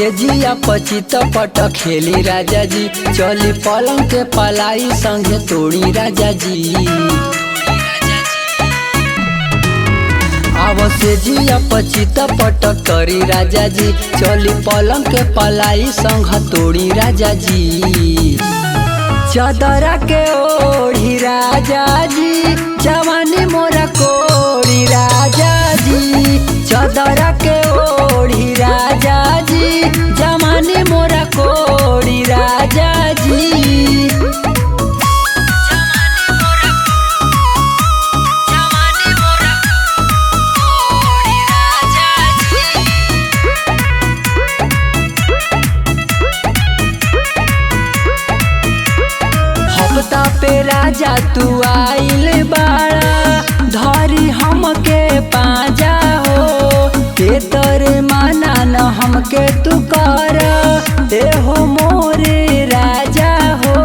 से जिया पचित पट खेली राजा जी, चली पलंग के पलाई संगे तोड़ी राजा जी। आव से जिया पचित पट करी राजा जी, चली पलंग के पलाई संग तोड़ी राजा जी। चादरा के ओढ़ी राजा जी, जवानी मोरा कोड़ी राजा जी। चादरा के ओढ़ी राजा जी, जवानी मोरा कोड़ी राजा जी। हफ्ता पे राजा तू आइल बाड़ा, धरी हमके पाजा हो। के तोरे माना न हमके तू कर, ए हो मोरे राजा हो।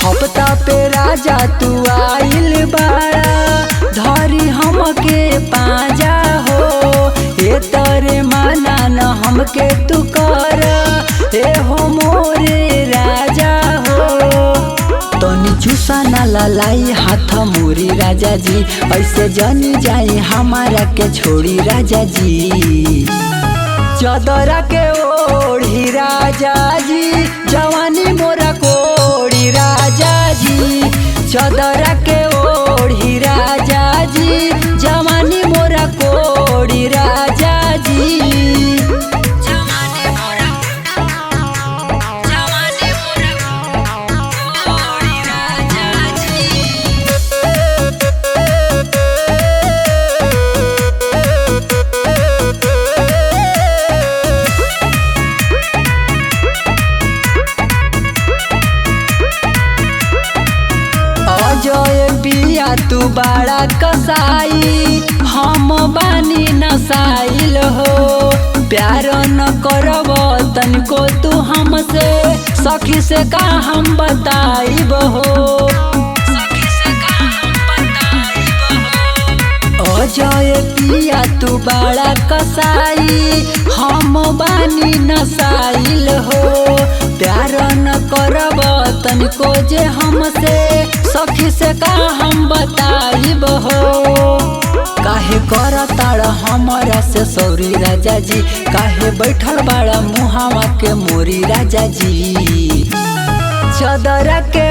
हफ्ता पे राजा तू आइल बाड़ा, धरी हमके पाजा हो। ए तोरे माना न हमके तू कर, ए हो मोरे राजा हो। तनी चूसा ना ललाई हाथ मोरी राजा जी, ऐसे जानी जाई हमारा के छोड़ी राजा जी। चादरा के ओढ़ी राजा जी, जवानी मोरा कोड़ी राजा जी। चादरा के ओढ़ी राजा जी, जवानी मोरा कोड़ी राजा जी। अजय पिया तू बड़ा कसाई, हम बानी नसाइल हो। प्यार न करब तनिको तू हमसे, सखी से का हम बताइब हो। अजय पिया तू बड़ा कसाई, हम बानी नसाइल हो। प्यार न करब तनिको जे हमसे, सखी से का हम बताइब हो। काहे कर ताड़ हमारा से सौरी राजा जी, काहे बैठल बाड़ा मुहावा के मोरी राजा जी। चादरा के